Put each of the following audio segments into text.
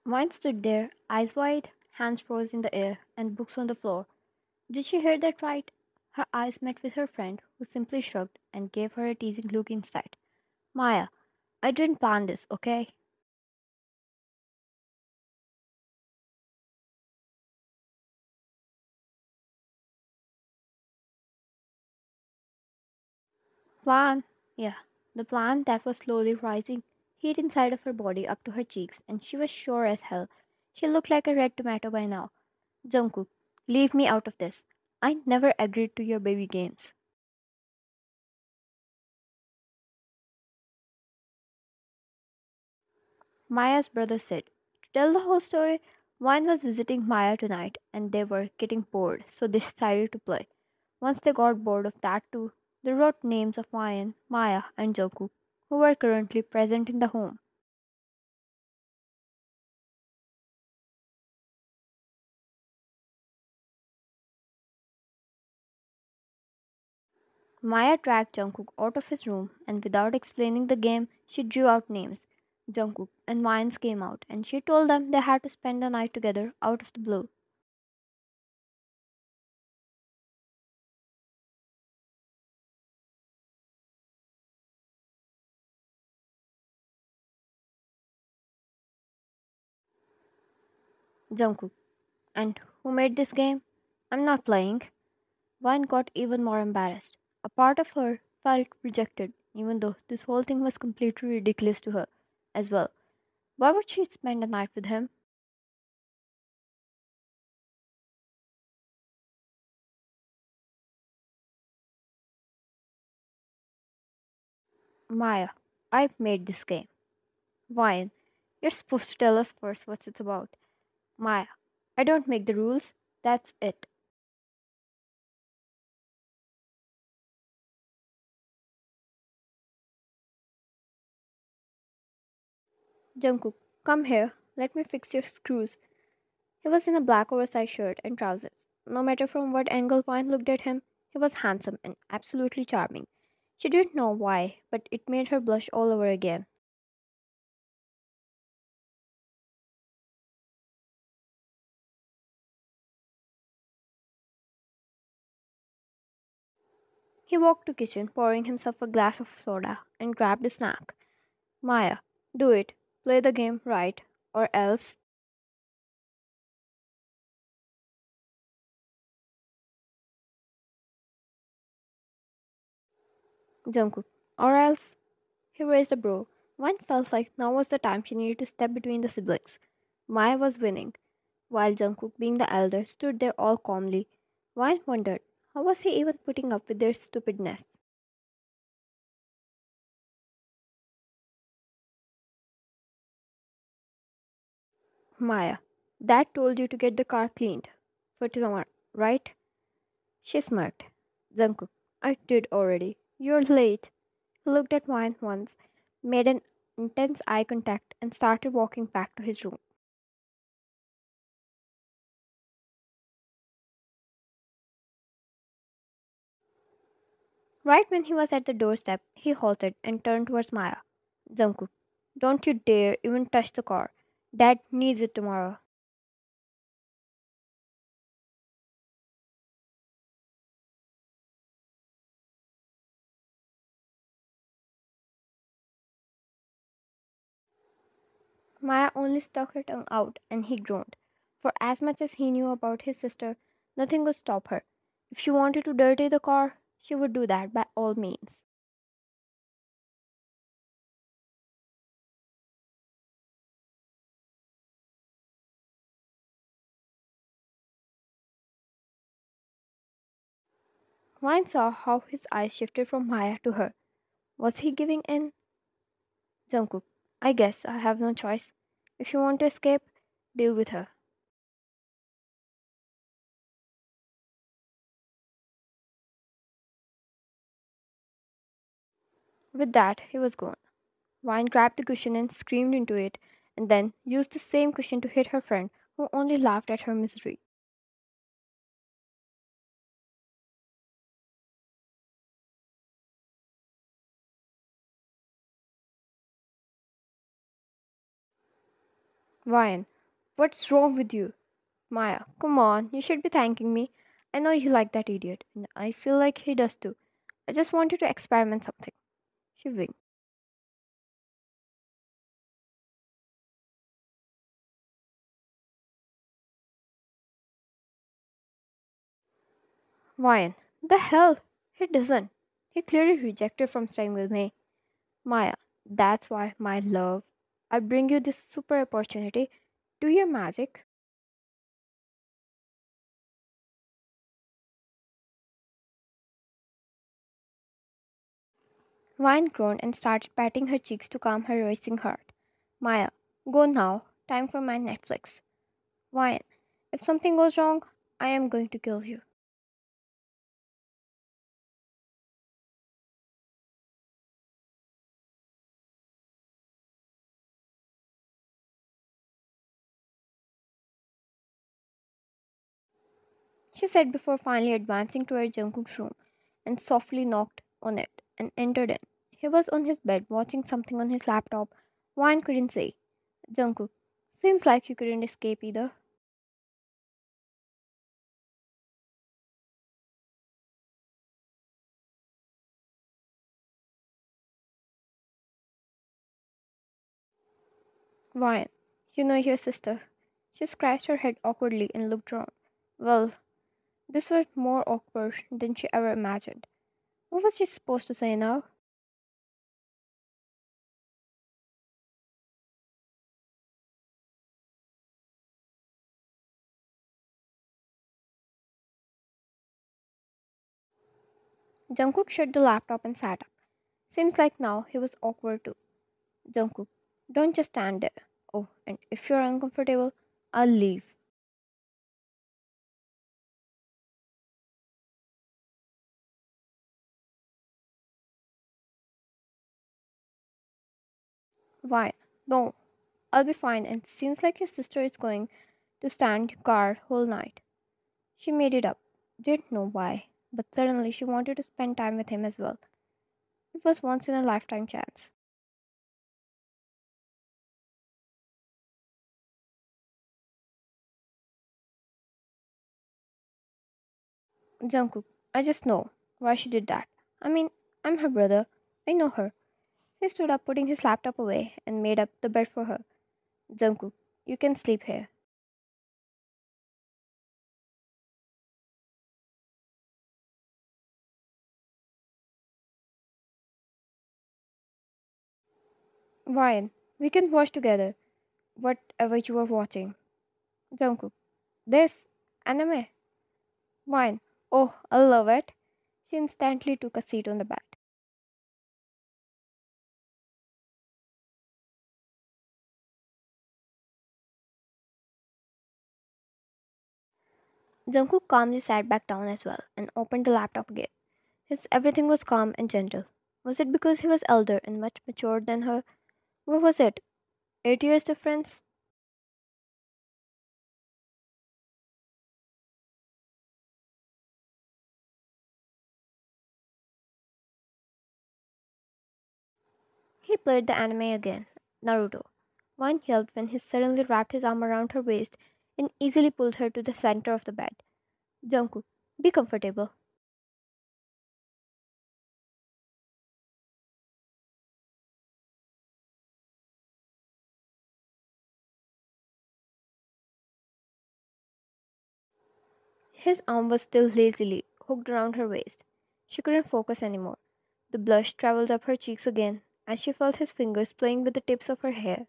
Mine stood there, eyes wide, hands frozen in the air, and books on the floor. Did she hear that right? Her eyes met with her friend, who simply shrugged and gave her a teasing look instead. Maya, I didn't plan this, okay? Plan? Yeah, the plan that was slowly rising, heat inside of her body up to her cheeks, and she was sure as hell she looked like a red tomato by now. Jungkook, leave me out of this. I never agreed to your baby games. Maya's brother said. To tell the whole story, Wine was visiting Maya tonight and they were getting bored, so they decided to play. Once they got bored of that too, they wrote names of Wine, Maya, and Jungkook, who were currently present in the home. Maya dragged Jungkook out of his room and without explaining the game, she drew out names. Jungkook and Wine's came out and she told them they had to spend the night together out of the blue. Jungkook, and who made this game? I'm not playing. Vine got even more embarrassed. A part of her felt rejected, even though this whole thing was completely ridiculous to her as well. Why would she spend a night with him? Maya, I made this game. Vine, you're supposed to tell us first what it's about. Maya, I don't make the rules. That's it. Jungkook, come here. Let me fix your screws. He was in a black oversized shirt and trousers. No matter from what angle Vine looked at him, he was handsome and absolutely charming. She didn't know why, but it made her blush all over again. He walked to kitchen, pouring himself a glass of soda, and grabbed a snack. Maya, do it. Play the game right, or else. Jungkook, or else. He raised a brow. One felt like now was the time she needed to step between the siblings. Maya was winning, while Jungkook, being the elder, stood there all calmly. One wondered, how was he even putting up with their stupidness? Maya, Dad told you to get the car cleaned for tomorrow, right? She smirked. Jungkook, I did already. You're late. He looked at Wine once, made an intense eye contact, and started walking back to his room. Right when he was at the doorstep, he halted and turned towards Maya. Jungkook, don't you dare even touch the car. Dad needs it tomorrow. Maya only stuck her tongue out and he groaned. For as much as he knew about his sister, nothing would stop her. If she wanted to dirty the car, she would do that by all means. Ryan saw how his eyes shifted from Maya to her. Was he giving in? Jungkook, I guess I have no choice. If you want to escape, deal with her. With that, he was gone. Ryan grabbed the cushion and screamed into it, and then used the same cushion to hit her friend, who only laughed at her misery. Ryan, what's wrong with you? Maya, come on, you should be thanking me. I know you like that idiot, and I feel like he does too. I just wanted to experiment something. She winked. Ryan, the hell? He doesn't. He clearly rejected from staying with me. Maya, that's why, my love, I bring you this super opportunity. Do your magic. Ryan groaned and started patting her cheeks to calm her racing heart. Maya, go now. Time for my Netflix. Ryan, if something goes wrong, I am going to kill you. She said before finally advancing toward Jungkook's room and softly knocked on it and entered in. He was on his bed watching something on his laptop. Ryan couldn't say. Jungkook, seems like you couldn't escape either. Ryan, you know your sister. She scratched her head awkwardly and looked around. Well, this was more awkward than she ever imagined. What was she supposed to say now? Jungkook shut the laptop and sat up. Seems like now he was awkward too. Jungkook, don't just stand there. Oh, and if you're uncomfortable, I'll leave. Why? No, I'll be fine, and seems like your sister is going to stand guard whole night. She made it up. Didn't know why, but suddenly she wanted to spend time with him as well. It was once in a lifetime chance. Jungkook, I just know why she did that. I mean, I'm her brother. I know her. He stood up, putting his laptop away, and made up the bed for her. Jungkook, you can sleep here. Ryan, we can watch together, whatever you are watching. Jungkook, this anime. Ryan, oh, I love it. She instantly took a seat on the bed. Jungkook calmly sat back down as well and opened the laptop again. His everything was calm and gentle. Was it because he was elder and much matured than her? What was it? 8 years difference? He played the anime again. Naruto. One yelled when he suddenly wrapped his arm around her waist and easily pulled her to the center of the bed. Jungkook, be comfortable. His arm was still lazily hooked around her waist. She couldn't focus anymore. The blush traveled up her cheeks again as she felt his fingers playing with the tips of her hair.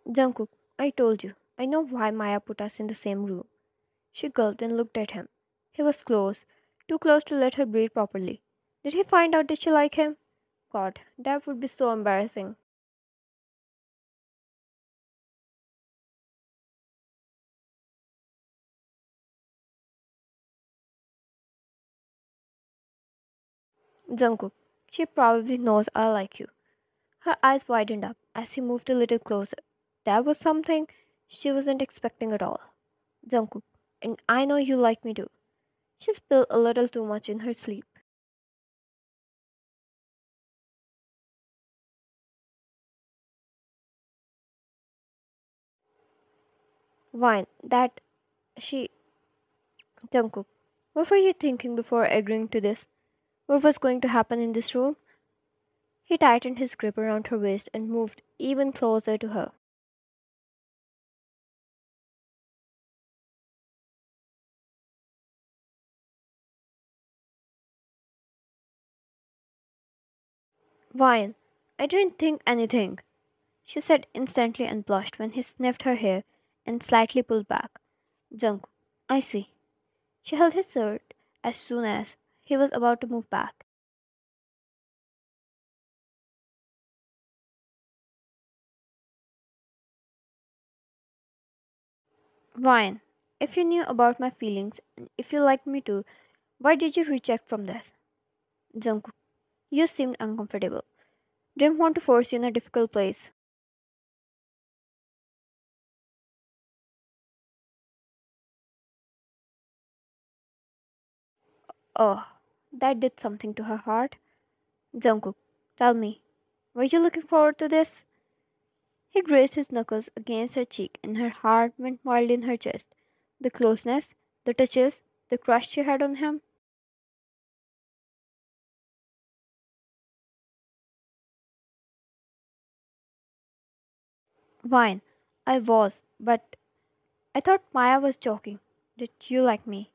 Jungkook, I told you. I know why Maya put us in the same room. She gulped and looked at him. He was close, too close to let her breathe properly. Did he find out that she liked him? God, that would be so embarrassing. Jungkook, she probably knows I like you. Her eyes widened up as he moved a little closer. That was something she wasn't expecting at all. Jungkook, and I know you like me too. She spilled a little too much in her sleep. Wine, that she. Jungkook, what were you thinking before agreeing to this? What was going to happen in this room? He tightened his grip around her waist and moved even closer to her. Wine, I didn't think anything, she said instantly and blushed when he sniffed her hair and slightly pulled back. Jungkook, I see. She held his shirt as soon as he was about to move back. Wine, if you knew about my feelings and if you liked me too, why did you reject from this? Jungkook, you seemed uncomfortable. Didn't want to force you in a difficult place. Oh, that did something to her heart. Jungkook, tell me, were you looking forward to this? He grazed his knuckles against her cheek and her heart went wild in her chest. The closeness, the touches, the crush she had on him. Fine, I was, but I thought Maya was joking. Did you like me?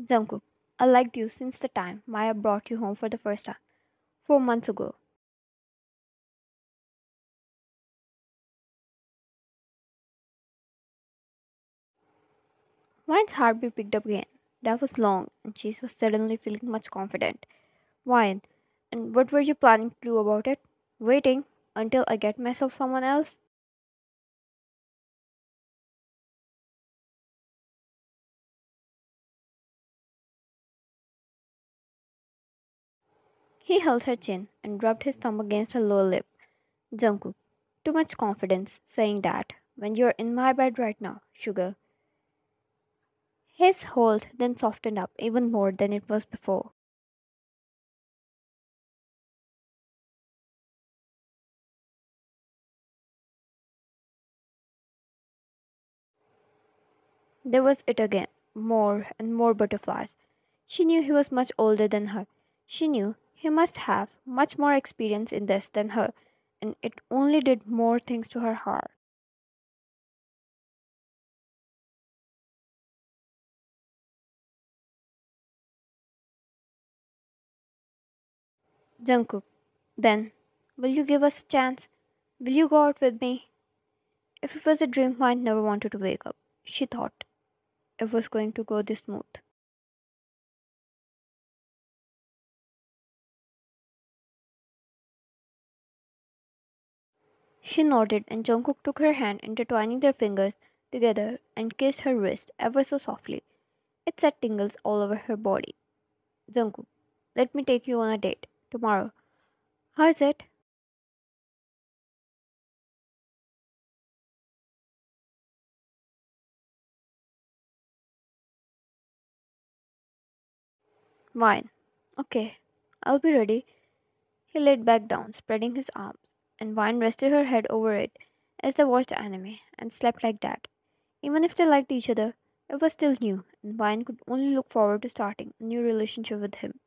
Jungkook, I liked you since the time Maya brought you home for the first time, 4 months ago. Wine's heartbeat picked up again. That was long, and she was suddenly feeling much confident. Wine, and what were you planning to do about it? Waiting until I get myself someone else? He held her chin and rubbed his thumb against her lower lip. Jungkook, too much confidence saying that when you're in my bed right now, sugar. His hold then softened up even more than it was before. There was it again, more and more butterflies. She knew he was much older than her. She knew he must have much more experience in this than her, and it only did more things to her heart. Jungkook, then, will you give us a chance? Will you go out with me? If it was a dream, I never wanted to wake up. She thought it was going to go this smooth. She nodded, and Jungkook took her hand, intertwining their fingers together, and kissed her wrist ever so softly. It set tingles all over her body. Jungkook, let me take you on a date tomorrow. How is it? Fine. Okay, I'll be ready. He laid back down, spreading his arms, and Vine rested her head over it as they watched anime and slept like that. Even if they liked each other, it was still new, and Vine could only look forward to starting a new relationship with him.